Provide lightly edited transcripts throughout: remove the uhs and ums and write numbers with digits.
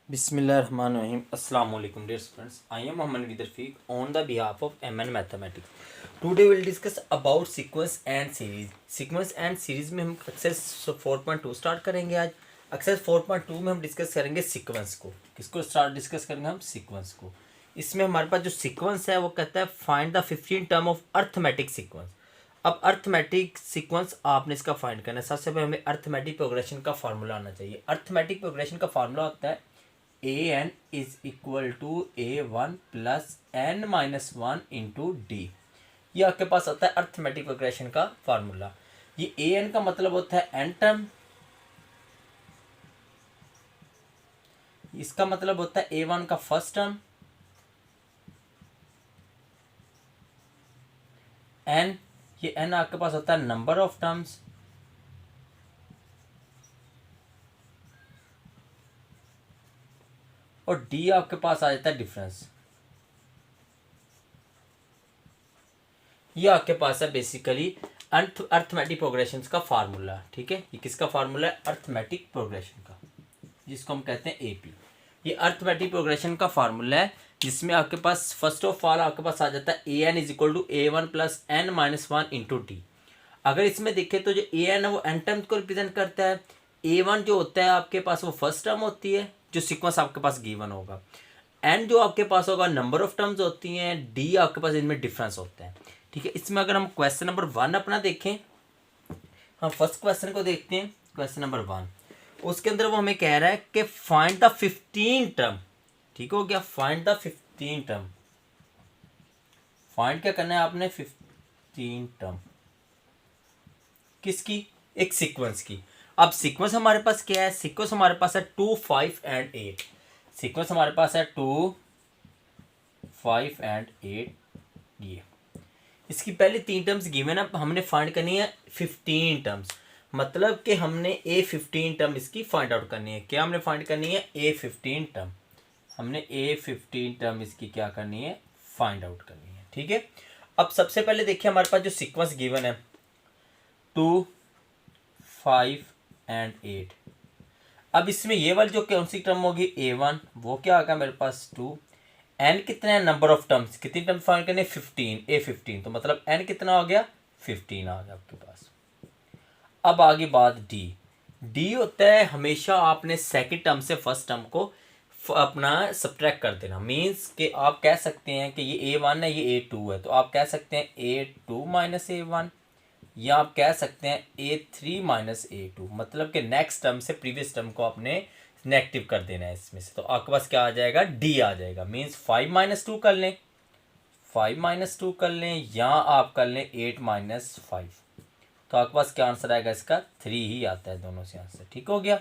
Bismillahirrahmanirrahim. Assalamu alaikum dear students. I am Muhammad Naveed Rafiq on the behalf of MN Mathematics. Today we will discuss about sequence and series. Sequence and series में हम exercise 4.2 start करेंगे आज. Exercise 4.2 में हम discuss करेंगे sequence को. किसको start discuss करेंगे हम? सीक्वेंस को. इसमें हमारे पास जो सीक्वेंस है वो कहता है find the 15 term of arithmetic sequence. अब अर्थमेटिक सीक्वेंस आपने इसका फाइंड करना है. सबसे पहले हमें अर्थमेटिक प्रोग्रेशन का फार्मूला आना चाहिए. अर्थमेटिक प्रोग्रेशन का फार्मूला होता है an is equal to a1 plus n minus one into D. ये आपके पास आता है अर्थमेटिक प्रोग्रेशन का फार्मूला. ये an का मतलब होता है n टर्म, इसका मतलब होता है a1 का फर्स्ट टर्म, n ये n आपके पास होता है नंबर ऑफ टर्म्स, और डी आपके पास आ जाता है डिफरेंस. ये आपके पास है बेसिकली अर्थमेटिक प्रोग्रेशन का फार्मूला. ठीक है, ये किसका फार्मूला है? अर्थमेटिक प्रोग्रेशन का, जिसको हम कहते हैं एपी. ये अर्थमेटिक प्रोग्रेशन का फार्मूला है जिसमें आपके पास फर्स्ट ऑफ ऑल आपके पास आ जाता है A N is equal to a1 plus n minus one into D. अगर इसमें देखें तो जो ए एन है वो n टर्म को रिप्रेजेंट करता है. a1 जो होता है आपके पास वो फर्स्ट टर्म होती है जो सीक्वेंस आपके पास गिवन होगा. n जो आपके पास होगा नंबर ऑफ टर्म्स होती हैं. डी आपके पास इनमें डिफरेंस होता है. ठीक है, इसमें अगर हम क्वेश्चन नंबर 1 अपना देखें, हम फर्स्ट क्वेश्चन को देखते हैं. क्वेश्चन नंबर 1, उसके अंदर वो हमें कह रहा है कि फाइंड द 15 टर्म. ठीक हो गया, फाइंड द 15 टर्म. फाइंड क्या करना है आपने? 15 टर्म. किसकी? एक सीक्वेंस की. अब सीक्वेंस हमारे पास क्या है? सीक्वेंस हमारे पास है 2, 5 एंड 8. सीक्वेंस हमारे पास है 2, 5 एंड 8. ये इसकी पहले 3 टर्म्स गिवन है, हमने फाइंड करनी है 15 टर्म्स. मतलब कि हमने A15 टर्म इसकी फाइंड आउट करनी है. क्या हमने फाइंड करनी है? A15 term. हमने A15 टर्म इसकी क्या करनी है? फाइंड आउट करनी है. ठीक है, अब सबसे पहले देखिए हमारे पास जो सीक्वेंस गिवन है 2, 5 एंड 8. अब इसमें ये वाली जो कौन सी टर्म होगी? A1, वो क्या आ गया मेरे पास 2. n कितना है? Number of terms. कितनी टर्म फाइंड करने? 15. A15, तो मतलब n कितना हो गया? 15 आ गया आपके पास. अब आगे बात डी होता है हमेशा आपने सेकंड टर्म से फर्स्ट टर्म को अपना सब्ट्रैक्ट कर देना. मीन्स कि आप कह सकते हैं कि ये A1 है, ये A2 है, तो आप कह सकते हैं A2 माइनस A1, या आप कह सकते हैं A3 माइनस A2. मतलब कि नेक्स्ट टर्म से प्रीवियस टर्म को आपने नेगेटिव कर देना है इसमें से. तो आपके पास क्या आ जाएगा? डी आ जाएगा. मीन्स 5 माइनस 2 कर लें, 5 माइनस 2 कर लें, या आप कर लें 8 माइनस 5. तो आपके पास क्या आंसर आएगा? इसका 3 ही आता है दोनों से आंसर. ठीक हो गया,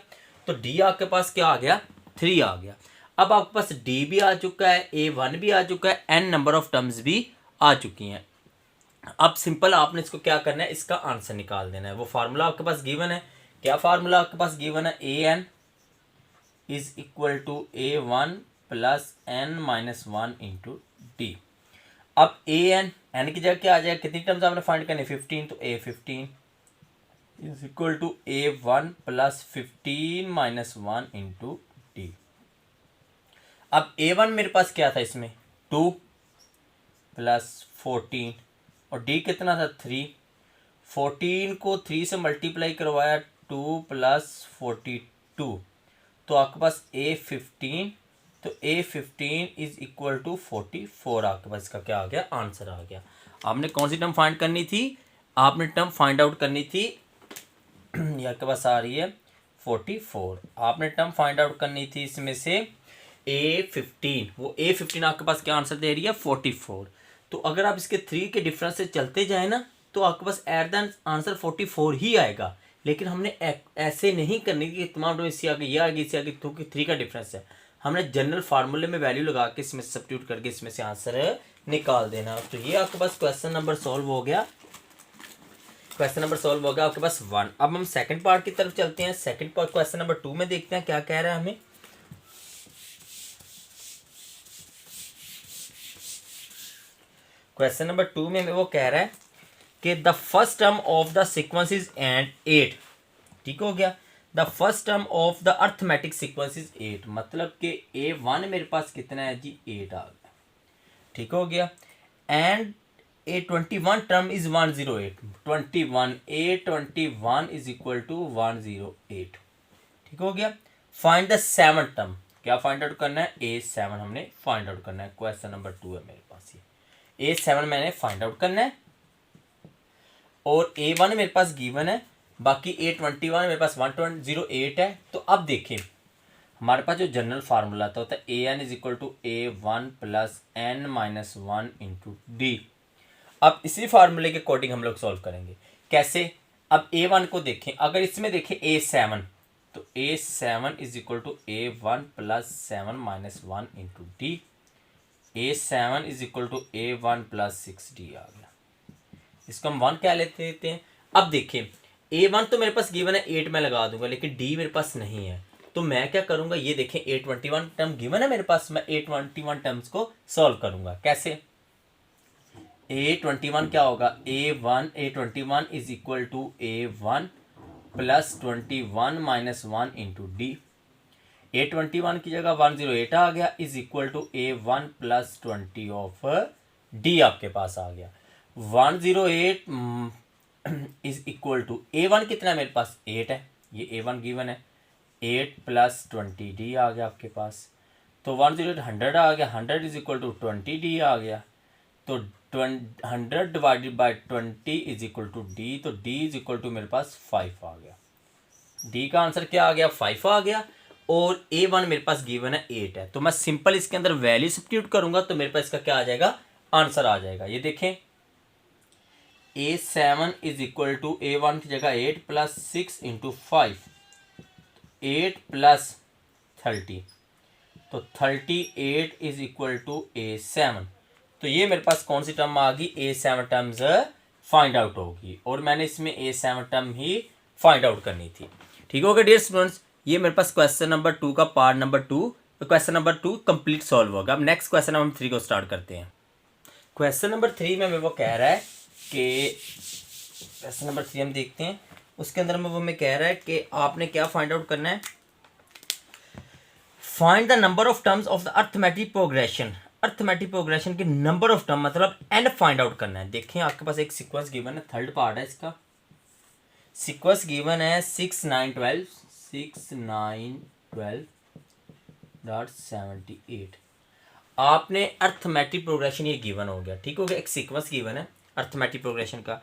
तो डी आपके पास क्या आ गया? 3 आ गया. अब आपके पास डी भी आ चुका है, A1 भी आ चुका है, n नंबर ऑफ टर्म्स भी आ चुकी हैं. अब सिंपल आपने इसको क्या करना है? इसका आंसर निकाल देना है. वो फार्मूला आपके पास गिवन है. क्या फार्मूला आपके पास गिवन है? an is equal to A1 plus n minus one into D. अब n की जगह क्या आ जाएगा? कितनी टर्म्स आपने फाइंड करनी? 15, तो A15 is equal to A1 plus 15 minus one into D. अब A1 मेरे पास क्या था? इसमें 2 प्लस 14, और डी कितना था? 3. 14 को 3 से मल्टीप्लाई करवाया, 2 प्लस 42, तो आपके पास A15, तो A15 इज इक्वल टू 44. आपके पास इसका क्या आ गया? आंसर आ गया. आपने कौन सी टर्म फाइंड करनी थी? आपने टर्म फाइंड आउट करनी थी, ये आपके पास आ रही है 44. आपने टर्म फाइंड आउट करनी थी इसमें से A15. वो A15 आपके पास क्या आंसर दे रही है? 44. तो अगर आप इसके 3 के डिफरेंस से चलते जाए ना, तो आपके पास एट द आंसर 44 ही आएगा. लेकिन हमने ऐसे नहीं करनी कि तमाम टर्म इससे आगे ये आगे इससे आगे, क्योंकि 3 का डिफरेंस है. हमने जनरल फार्मूले में वैल्यू लगा के इसमें सब्स्टिट्यूट करके इसमें से आंसर निकाल देना. तो ये आपके पास क्वेश्चन नंबर सॉल्व हो गया. क्वेश्चन नंबर सॉल्व हो गया आपके पास 1. अब हम सेकंड पार्ट की तरफ चलते हैं. सेकंड पार्ट क्वेश्चन नंबर 2 में देखते हैं क्या कह रहा है हमें. क्वेश्चन नंबर 2 में वो कह रहा है कि the first term of the sequence is and 8. ठीक हो गया, the first term of the arithmetic sequence is 8, मतलब कि A1 मेरे पास कितना है जी 8 आ गया, ठीक हो गया। And A21 term is 108, 21 A21 is equal to 108, ठीक हो गया। फाइंड द सेवन टर्म, क्या फाइंड आउट करना है, A7 हमने फाइंड आउट करना है। क्वेश्चन नंबर 2 है मेरे पास, ये A7 मैंने फाइंड आउट करना है और A1 मेरे पास गिवन है, बाकी A21 मेरे पास 108 है। तो अब देखें हमारे पास जो जनरल फार्मूला था होता है AN is equal to A1 plus N minus 1 into D. अब इसी फार्मूले के अकॉर्डिंग हम लोग सॉल्व करेंगे। कैसे, अब A1 को देखें, अगर इसमें देखें A7 तो A7 is equal to A1 plus 7 minus 1 into D. A7 is equal to A1 plus 6D आ गया, इसको हम 1 क्या लेते हैं। अब देखें A1 तो मेरे पास गिवन है 8 मैं लगा दूंगा, लेकिन D मेरे पास नहीं है, तो मैं क्या करूंगा, ये देखें A21 टर्म गिवन है मेरे पास, मैं A21 टर्म्स को सॉल्व करूंगा। कैसे, A21 क्या होगा, A21 is equal to A1 plus 21 minus 1 into D. A21 की जगह 108 आ गया, is equal to A1 plus 20 of D आपके पास आ गया। 108 इज इक्वल टू A1 कितना है मेरे पास 8 है, ये A1 गिवन है, 8 प्लस 20D आ गया आपके पास। तो 108 100 आ गया, 100 इज इक्वल टू 20D आ गया। तो 100 divided by 20 is equal to D, तो D इज इक्वल टू मेरे पास 5 आ गया। D का आंसर क्या आ गया, 5 आ गया। और A1 मेरे पास गिवन है 8 है, तो मैं सिंपल इसके अंदर वैल्यू सब्स्टिट्यूट करूंगा तो मेरे पास इसका क्या आ जाएगा, आंसर आ जाएगा। ये देखें A7 is equal to A1 की जगह 8 प्लस 6 इंटू 5, 8 प्लस 30, तो 38 इज इक्वल टू A7। तो ये मेरे पास कौन सी टर्म आ गई, A7 टर्म्स फाइंड आउट होगी, और मैंने इसमें A7 टर्म ही फाइंड आउट करनी थी। ठीक हो गया डियर स्टूडेंट्स, ये मेरे पास क्वेश्चन नंबर 2 का part number 2, question number 2 complete solve होगा। अब नेक्स्ट क्वेश्चन नंबर 3 को स्टार्ट करते हैं। क्वेश्चन नंबर 3 में वो कह रहा है कि क्वेश्चन नंबर 3 हम देखते हैं, उसके अंदर में वो में कह रहा है कि आपने क्या फाइंड आउट करना है, find the number of terms of the arithmetic progression. Arithmetic progression के नंबर ऑफ टर्म मतलब n फाइंड आउट करना है। देखें आपके पास एक सीक्वेंस गिवन है, थर्ड पार्ट है इसका, सीक्वेंस गिवन है 6 9 12 6 9 12.78। आपने अर्थमेटिक प्रोग्रेशन ये गिवन हो गया, ठीक हो गया, एक सीक्वेंस गिवन है अर्थमेटिक प्रोग्रेशन का।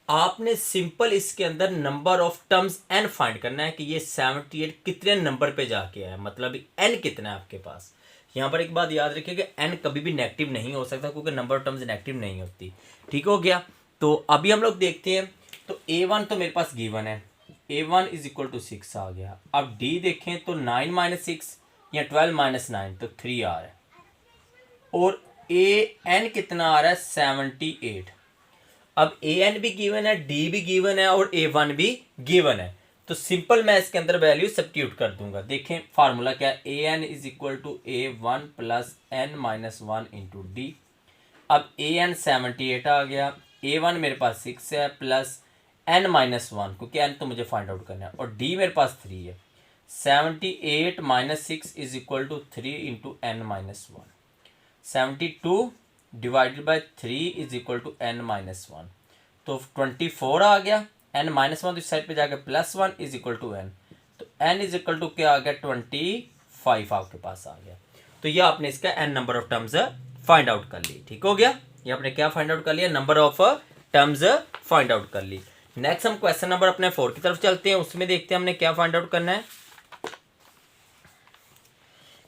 आपने सिंपल इसके अंदर number of terms n find करना है कि ये 78 कितने नंबर पे जाके आया, मतलब n कितना है आपके पास। यहाँ पर एक बात याद रखिए कि n कभी भी नेगेटिव नहीं हो सकता, क्योंकि नंबर ऑफ टर्म्स नेगेटिव नहीं होती। ठीक हो गया, तो अभी हम लोग देखते हैं। तो A1 तो मेरे पास गिवन है, A1 इज इक्वल टू 6 आ गया। अब D देखें तो 9 माइनस 6 या 12 माइनस 9 तो 3 आ रहा है, और AN कितना आ रहा है 78। अब AN भी गिवन है, D भी गिवन है और A1 भी गिवन है, तो सिंपल मैं इसके अंदर वैल्यू सब्स्टिट्यूट कर दूंगा। देखें फार्मूला क्या है, AN is equal to A1 plus N minus 1 into D. अब AN 78 आ गया, A1 मेरे पास 6 है प्लस N माइनस 1, क्योंकि N तो मुझे फाइंड आउट करना है, और D मेरे पास 3 है। 78 minus 6 is equal to 3 into N minus 1। 72 divided by 3 is equal to N minus 1, तो 24 आ गया। N माइनस 1 तो इस साइड पे जाकर plus 1 is equal to N, तो N इज इक्वल टू क्या आ गया 25 आपके पास आ गया। तो ये आपने इसका N number of terms find out कर ली। ठीक हो गया, ये आपने क्या फाइंड आउट कर लिया, number of terms find out कर ली। नेक्स्ट हम क्वेश्चन नंबर अपने 4 की तरफ चलते हैं, उसमें देखते हैं हमने क्या फाइंड आउट करना है।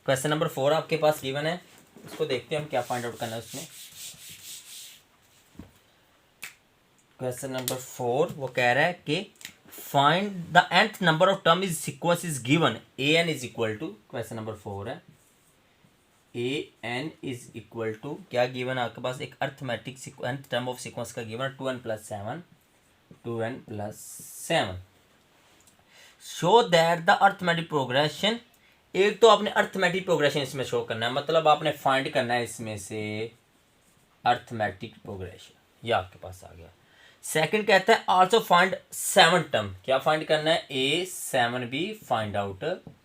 क्वेश्चन नंबर 4 आपके पास गिवन है, उसको देखते हैं हम क्या फाइंड आउट करना है उसमें। क्वेश्चन नंबर 4 वो कह रहा है कि find the nth number of term is sequence is given, an is equal to, question number 4 है, an इज इक्वल टू क्या गिवन है आपके पास, एक arithmetic nth term of sequence का given 2n plus 7, 2n plus 7। Show that the arithmetic progression, एक तो आपने अर्थमेटिक प्रोग्रेशन इसमें शो करना है, मतलब आपने फाइंड करना है इसमें से अर्थमेटिक प्रोग्रेशन, ये आपके पास आ गया। सेकंड कहता है आल्सो फाइंड 7 टर्म, क्या फाइंड करना है, A7 भी फाइंड आउट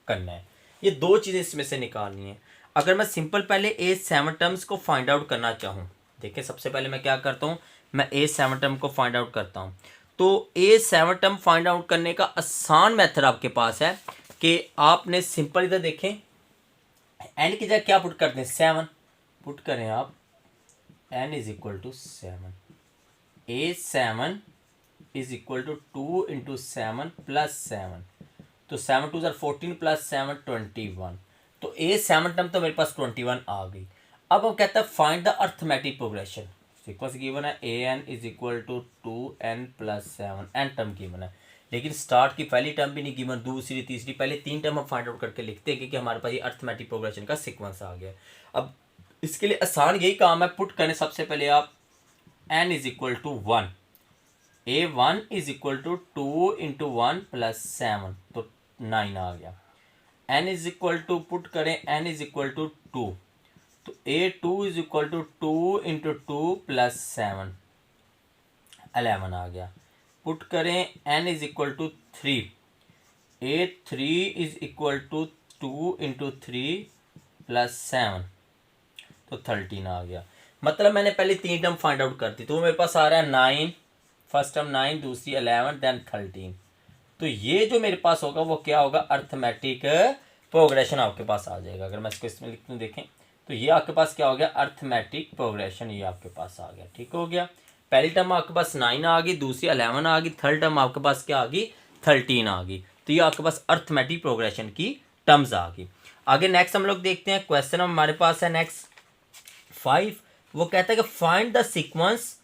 करना है। ये दो चीज़ें इसमें से निकालनी है। अगर मैं सिंपल पहले A7 टर्म्स को फाइंड आउट करना चाहूँ, देखिए सबसे पहले मैं क्या करता हूँ, मैं A7 टर्म को फाइंड आउट करता हूँ। तो A7 टर्म फाइंड आउट करने का आसान मेथड आपके पास है कि आपने सिंपल इधर देखें, n की जगह क्या पुट करते हैं, 7 पुट करें आप, n is equal to 7, A7 is equal to 2 into 7 plus 7, तो 7 2 14 प्लस 7 21, तो A7 टर्म तो मेरे पास 21 आ गई। अब हम कहते हैं find the arithmetic progression, sequence given है an is equal to 2n plus 7, n term given है, लेकिन स्टार्ट की पहली टर्म भी नहीं गिवन, दूसरी तीसरी, पहले 3 टर्म हम फाइंड आउट करके लिखते हैं क्योंकि हमारे पास ये अर्थमेटिक प्रोग्रेशन का सीक्वेंस आ गया। अब इसके लिए आसान यही काम है, पुट करें सबसे पहले आप n is equal to 1, A1 is equal to 2 into 1 plus 7, तो 9 आ गया। n is equal to put करें n इज इक्वल टू 2, तो A2 is equal to 2 into 2 plus 7, 11 आ गया। पुट करें n is equal to 3, A3 is equal to 2 into 3 plus 7, तो 13 आ गया। मतलब मैंने पहले 3 टर्म फाइंड आउट कर दी, तो मेरे पास आ रहा है 9, फर्स्ट टर्म 9, दूसरी 11, देन 13, तो ये जो मेरे पास होगा वो क्या होगा, अर्थमेटिक प्रोग्रेशन आपके पास आ जाएगा। अगर मैं इसको इसमें लिख दूँ देखें, तो ये आपके पास क्या हो गया, अर्थमेटिक प्रोग्रेशन, ये आपके पास आ गया। ठीक हो गया, पहली टर्म आपके पास 9 आ गई, दूसरी 11 आ गई, थर्ड टर्म आपके पास क्या आ गई, 13 आ गई, तो ये आपके पास अर्थमेटिक प्रोग्रेशन की टर्म्स आ गई। आगे नेक्स्ट हम लोग देखते हैं, क्वेश्चन हमारे पास है नेक्स्ट 5, वो कहता है कि find the sequence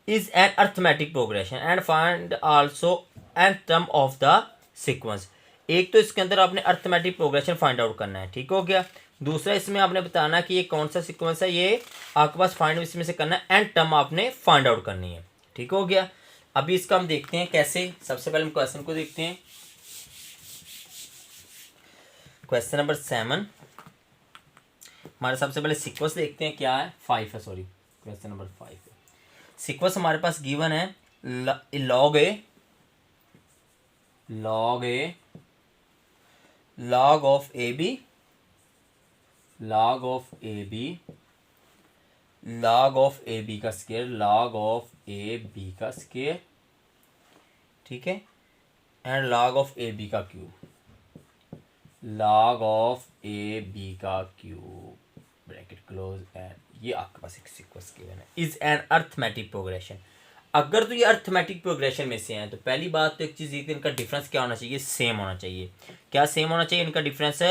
is an arithmetic progression and find also an term of the sequence. एक तो इसके अंदर आपने अर्थमेटिक प्रोग्रेशन फाइंड आउट करना है, ठीक हो गया। दूसरा इसमें आपने बताना कि ये कौन सा सीक्वेंस है, ये आपके पास फाइंड इसमें से करना है, एंड टर्म आपने फाइंड आउट करनी है। ठीक हो गया, अभी इसका हम देखते हैं कैसे। सबसे पहले हम क्वेश्चन को देखते हैं, क्वेश्चन नंबर 7 हमारे सबसे पहले सीक्वेंस देखते हैं क्या है, 5 है, सॉरी क्वेश्चन नंबर 5 है। सीक्वेंस हमारे पास गिवन है log A log of A B log of A B का square log of A B का स्क्वायर, ठीक है, and log of A B का cube, log of A B का क्यूब, ब्रैकेट क्लोज, एंड ये आपके पास एक सीक्वेंस गिवन है, इज एन अर्थमेटिक प्रोग्रेशन। अगर तो ये अर्थमेटिक प्रोग्रेशन में से हैं तो पहली बात तो एक चीज़, इनका डिफरेंस क्या होना चाहिए, सेम होना चाहिए। क्या सेम होना चाहिए, इनका डिफरेंस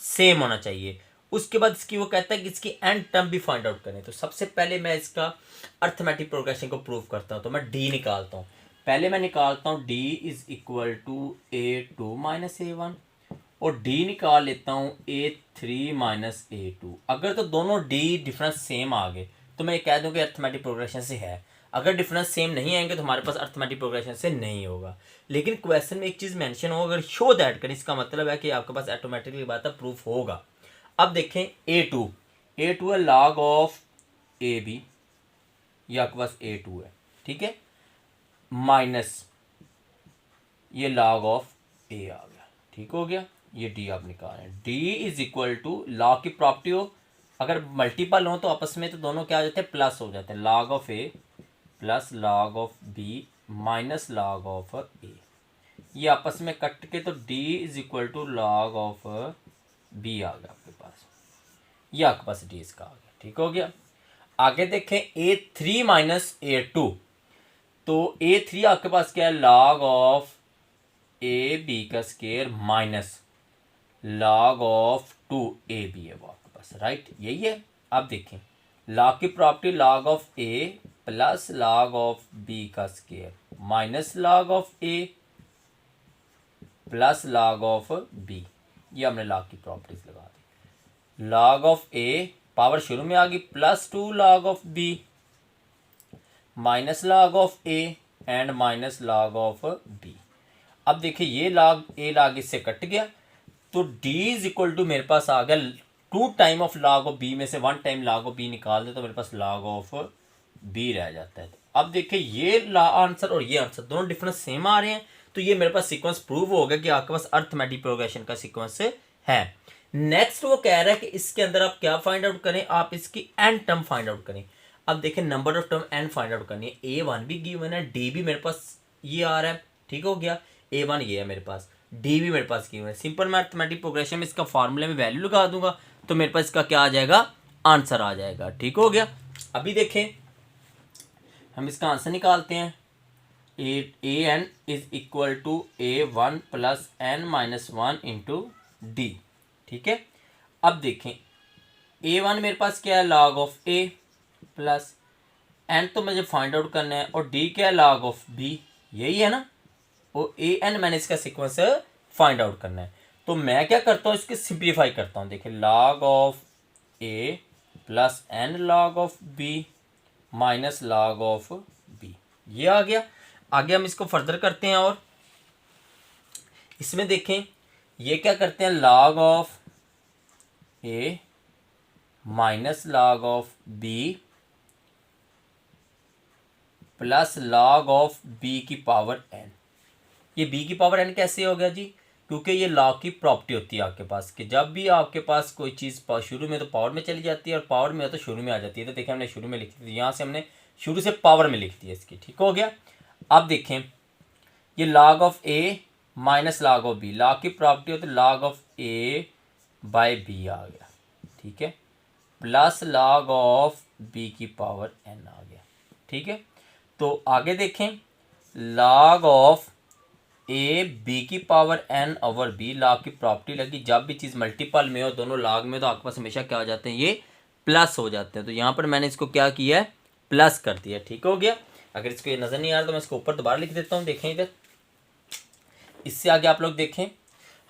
सेम होना चाहिए। उसके बाद इसकी वो कहता है कि इसकी एंड टर्म भी फाइंड आउट करें। तो सबसे पहले मैं इसका अर्थमेटिक प्रोग्रेशन को प्रूव करता हूँ, तो मैं डी निकालता हूँ। पहले मैं निकालता हूँ D is equal to A2 minus A1, और डी निकाल लेता हूँ A3 माइनस A2। अगर तो दोनों डी डिफरेंस सेम आ गए तो मैं ये कह दूँ कि अर्थमेटिक प्रोग्रेशन से है। अगर डिफरेंस सेम नहीं आएंगे तो हमारे पास अर्थमेटिक प्रोग्रेशन से नहीं होगा। लेकिन क्वेश्चन में एक चीज़ मेंशन हो, अगर शो दैट करें, इसका मतलब है कि आपके पास ऑटोमेटिकली बात है प्रूफ होगा। अब देखें A2 है लॉग ऑफ ए बी, ये आपके पास A2 है, ठीक है, माइनस ये लॉग ऑफ ए आ गया, ठीक हो गया। ये डी आप निकालें, D is equal to log की प्रॉपर्टी हो, अगर मल्टीपल हो तो आपस में तो दोनों क्या आ जाते हैं, प्लस हो जाते हैं, log of A plus log of B minus log of A, ये आपस में कट के तो D is equal to log of B आ गया आपके पास, ये आपके पास डी इसका आ गया, ठीक हो गया। आगे देखें A3 माइनस A2, तो A3 आपके पास क्या है, लॉग ऑफ ए बी का square minus log of 2AB है वो आपके पास, राइट, यही है। अब देखें लॉग की property, log of A plus log of B का square minus log of A plus log of B, ये हमने लॉग की प्रॉपर्टीज लगा दी। लॉग ऑफ ए पावर शुरू में आ गई, plus 2 log of B minus log of A and minus log of B. अब देखिए ये लॉग ए लॉग इससे कट गया, तो डी इज इक्वल टू मेरे पास आ गया 2 time of log of B में से 1 टाइम लॉग ऑफ बी निकाल दे तो मेरे पास लॉग ऑफ बी रह जाता है। अब देखिए ये आंसर और ये आंसर दोनों डिफरेंस सेम आ रहे हैं, तो ये मेरे पास सीक्वेंस प्रूव हो गया कि आपके पास अर्थमेटिक प्रोग्रेशन का सीक्वेंस है। नेक्स्ट वो कह रहा है कि इसके अंदर आप क्या फाइंड आउट करें, आप इसकी एन टर्म फाइंड आउट करें। अब देखिए number of term N find out करनी है। A1 भी गिवन है, डी भी मेरे पास ये आ रहा है, ठीक हो गया। A1 ये है मेरे पास, डी भी मेरे पास गिवन है। सिंपल मैं अर्थमेटिक प्रोग्रेशन में इसका फार्मूले में वैल्यू लगा दूंगा तो मेरे पास इसका क्या आ जाएगा, आंसर आ जाएगा, ठीक हो गया। अभी देखें हम इसका आंसर निकालते हैं। an is equal to A1 plus n minus 1 into D, ठीक है। अब देखें A1 मेरे पास क्या है, log of A plus n तो मुझे फाइंड आउट करना है, और d क्या है, log ऑफ B, यही है ना। और an मैंने इसका सीक्वेंस फाइंड आउट करना है, तो मैं क्या करता हूँ, इसके सिंप्लीफाई करता हूँ। देखिए log of A plus n log of B minus log of B, ये आ गया। आगे हम इसको फर्दर करते हैं, और इसमें देखें ये क्या करते हैं, log of A minus log of B plus log of B की पावर n। ये B की पावर n कैसे हो गया जी, क्योंकि ये log की प्रॉपर्टी होती है आपके पास कि जब भी आपके पास कोई चीज़ शुरू में तो पावर में चली जाती है और पावर में तो शुरू में आ जाती है। तो देखिए हमने शुरू में लिखी थी, यहाँ से हमने शुरू से पावर में लिख दिया इसकी, ठीक हो गया। अब देखें ये log of A minus log of B, log की प्रॉपर्टी होती है log of A by B आ गया, ठीक है, प्लस log ऑफ B की पावर n आ गया, ठीक है। तो आगे देखें log ऑफ A B की power n over B, log की प्रॉपर्टी लगी, जब भी चीज़ मल्टीपल में हो दोनों log में तो आपके पास हमेशा क्या हो जाते हैं, ये प्लस हो जाते हैं। तो यहाँ पर मैंने इसको क्या किया है, प्लस कर दिया, ठीक हो गया। अगर इसको ये नज़र नहीं आ रहा तो मैं इसको ऊपर दोबारा लिख देता हूँ, देखें इधर। इससे आगे आप लोग देखें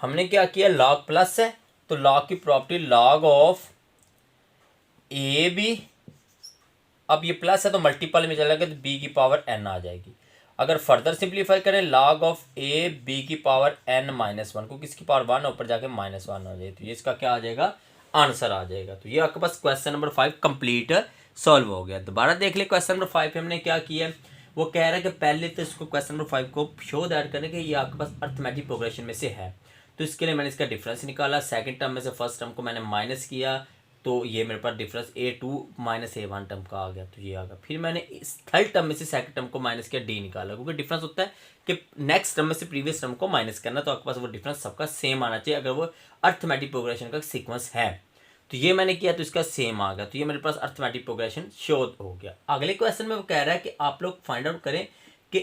हमने क्या किया, log प्लस है तो log की property log of A B, अब ये प्लस है तो मल्टीपल में चला गया तो b की पावर n आ जाएगी। अगर फर्दर सिंप्लीफाई करें log ऑफ ए बी की पावर n माइनस 1 को किसकी पावर 1 ऊपर जाके माइनस 1 आ जाए, तो ये इसका क्या आ जाएगा, आंसर आ जाएगा। तो ये आपके पास क्वेश्चन नंबर 5 कंप्लीट सॉल्व हो गया। दोबारा देख ले क्वेश्चन नंबर 5 हमने क्या किया है, वो कह रहा है कि पहले तो इसको क्वेश्चन नंबर 5 को शो दैट करें कि ये आपके पास अर्थमेटिक प्रोग्रेशन में से है। तो इसके लिए मैंने इसका डिफरेंस निकाला, सेकंड टर्म में से फर्स्ट टर्म को मैंने माइनस किया तो ये मेरे पास difference A2 minus A1 term का आ गया, तो ये आ गया। फिर मैंने इस थर्ड टर्म में से सेकंड टर्म को माइनस किया, D निकाला, क्योंकि डिफरेंस होता है कि नेक्स्ट टर्म में से प्रीवियस टर्म को माइनस करना, तो आपके पास वो डिफरेंस सबका सेम आना चाहिए अगर वो अर्थमेटिक प्रोग्रेशन का सीक्वेंस है। तो ये मैंने किया तो इसका सेम आ गया, तो ये मेरे पास अर्थमेटिक प्रोग्रेशन शो हो गया। अगले क्वेश्चन में वो कह रहा है कि आप लोग फाइंड आउट करें कि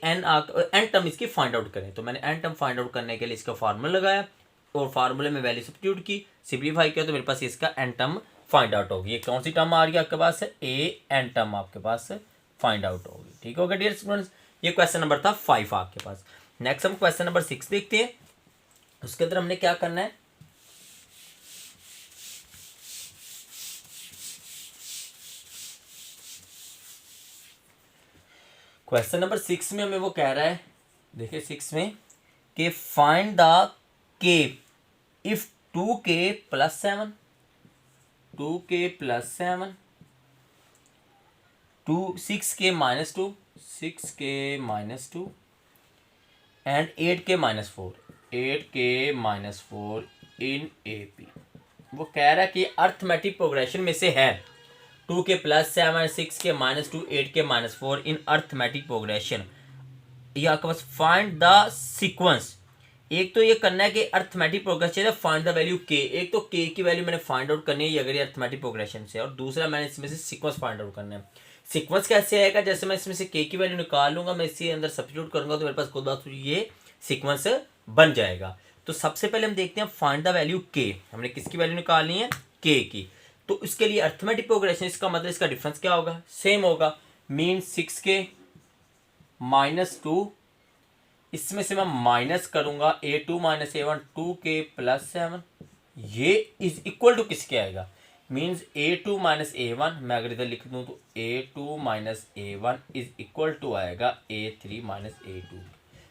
एन टर्म इसकी फाइंड आउट करें। तो मैंने एन टर्म फाइंड आउट करने के लिए इसका फार्मूला लगाया और फार्मूले में वैल्यू सब्स्टिट्यूट की, सिंप्लीफाई किया तो मेरे पास इसका एन टर्म फाइंड आउट होगी। ये कौन सी टर्म आ रही है आपके पास, ए एन टर्म आपके पास फाइंड आउट होगी, ठीक हो गया डियर स्टूडेंट्स। ये क्वेश्चन नंबर था 5 आपके पास। नेक्स्ट हम क्वेश्चन नंबर 6 देखते हैं। उसके अंदर हमने क्या करना है, क्वेश्चन नंबर 6 में हमें वो कह रहा है, देखिए 6 में कि फाइंड द के if 2k plus 7 2k plus 7 6k minus 2 6k minus 2 and 8k minus 4 8k minus 4 in AP। वो कह रहा है कि अर्थमेटिक प्रोग्रेशन में से है 2k plus 7 6k minus 2 8k minus 4 इन अर्थमेटिक प्रोग्रेशन। ये आपके पास फाइंड द सीक्वेंस, एक तो ये करना है कि अर्थमेटिक प्रोग्रेशन है, फाइंड द वैल्यू k। एक तो k की वैल्यू मैंने फाइंड आउट करनी है अगर ये अर्थमेटिक प्रोग्रेशन से, और दूसरा मैंने इसमें से सीक्वेंस फाइंड आउट करना है। सीक्वेंस कैसे आएगा, जैसे मैं इसमें से k की वैल्यू निकाल लूंगा, मैं इसके अंदर सब्स्टिट्यूट करूंगा तो मेरे पास खुद बात ये सीक्वेंस बन जाएगा। तो सबसे पहले हम देखते हैं फाइंड द वैल्यू k, हमने किसकी वैल्यू निकालनी है, k की। तो इसके लिए अर्थमेटिक प्रोग्रेशन, इसका मतलब इसका डिफरेंस क्या होगा, सेम होगा, मीन 6k माइनस 2, इसमें से मैं माइनस करूंगा A2 minus A1 2k plus 7, ये इज इक्वल टू किसके आएगा, मीन्स A2 माइनस A1, मैं अगर इधर लिख दूं तो A2 minus A1 is equal to आएगा A3 माइनस A2,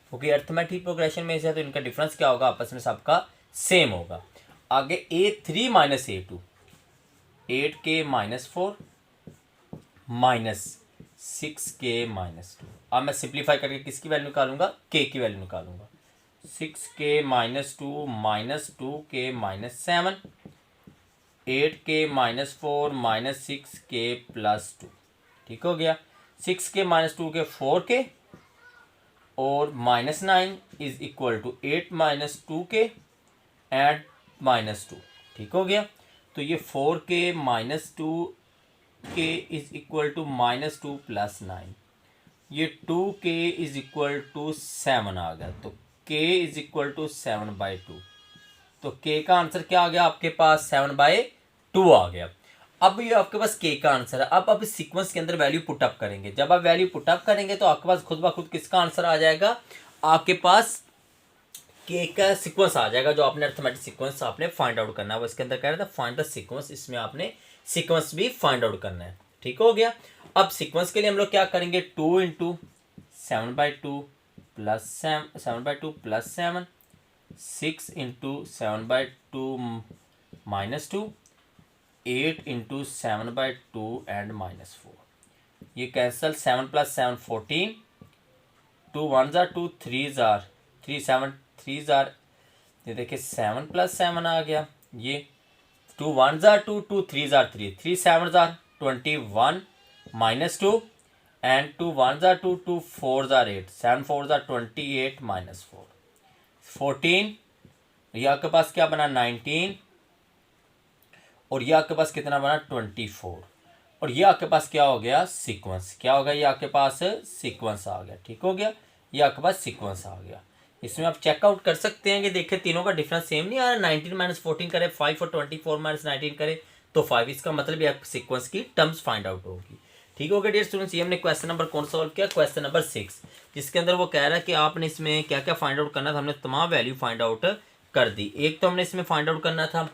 क्योंकि अर्थमेटिक प्रोग्रेशन में से है तो इनका डिफरेंस क्या होगा, आपस में सबका सेम होगा। आगे A3 minus A2 8k minus 4 minus 6k-2। अब मैं सिंप्लीफाई करके किसकी वैल्यू निकालूंगा, k की वैल्यू निकालूंगा। 6k-2 minus 2k-7, 8k-4 minus 6k+2। ठीक हो गया। 6k-2 के 4k और -9 is equal to 8-2k and -2। ठीक हो गया। तो ये 4k-2k इज इक्वल टू -2 + 9, ये 2k इज इक्वल टू 7 आ गया। तो k इज इक्वल टू 7/2। तो k का आंसर क्या आ गया आपके पास, 7/2 आ गया। अब ये आपके पास k का आंसर है। अब इस सीक्वेंस के अंदर वैल्यू पुटअप करेंगे। जब आप वैल्यू पुटअप करेंगे तो आपके पास खुद ब खुद किसका आंसर आ जाएगा, आपके पास k का सीक्वेंस आ जाएगा। जो आपने अर्थमेटिक सीक्वेंस आपने फाइंड आउट करना है, वो इसके अंदर कह रहा था फाइंड द सीक्वेंस, इसमें आपने सीक्वेंस भी फाइंड आउट करना है। ठीक हो गया। अब सीक्वेंस के लिए हम लोग क्या करेंगे, 2 × 7/2 + 7/2 + 7, 6 × 7/2 -2, 8 × 7/2 एंड -4। ये कैंसल, 7 + 7 14, 2 1 जार 2, 3 जार 3, 7 3 जार, ये देखिए 7 + 7 आ गया। ये 2 1 jar 2, 2 3 jar 3, 3 7 jar 21 -2 and 2 1 jar 2, 2 4 jar 8, 7 4 jar 28 -4, 14। ये आपके पास क्या बना, 19, और ये आपके पास कितना बना, 24। और ये आपके पास क्या हो गया, सीक्वेंस। क्या हो गया, ये आपके पास सीक्वेंस आ गया। ठीक हो गया। ये आपके पास सीक्वेंस आ गया। इसमें आप चेकआउट कर सकते हैं कि देखिए तीनों का डिफरेंस सेम नहीं आ रहा। 19 - 14 करे 5 और 24 - 19 करे तो 5। इसका मतलब ये आपको सीक्वेंस की टर्म्स फाइंड आउट होगी। ठीक हो गया डियर स्टूडेंट्स। ये हमने क्वेश्चन नंबर कौन सॉल्व किया, क्वेश्चन नंबर 6, जिसके अंदर वो कह रहा है कि आपने इसमें क्या क्या फाइंड आउट करना था। हमने तमाम वैल्यू फाइंड आउट कर दी। एक तो हमने इसमें फाइंड आउट करना था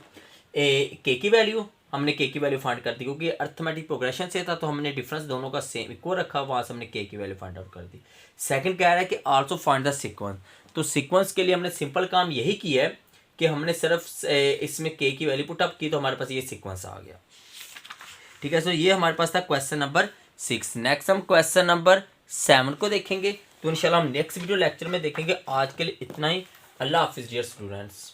के की वैल्यू, हमने के की वैल्यू फाइंड कर दी क्योंकि अर्थमेटिक प्रोग्रेशन से था, तो हमने डिफरेंस दोनों का सेम इक्वल रखा, वहाँ से हमने के की वैल्यू फाइंड आउट कर दी। सेकंड कह रहा है कि आल्सो फाइंड द सीक्वेंस। तो सीक्वेंस के लिए हमने सिंपल काम यही किया है कि हमने सिर्फ इसमें के की वैल्यू पुटअप की, तो हमारे पास ये सीक्वेंस आ गया। ठीक है। सो ये हमारे पास था क्वेश्चन नंबर 6। नेक्स्ट हम क्वेश्चन नंबर 7 को देखेंगे, तो इंशाल्लाह हम नेक्स्ट वीडियो लेक्चर में देखेंगे। आज के लिए इतना ही। अल्लाह हाफिज़ डियर स्टूडेंट्स।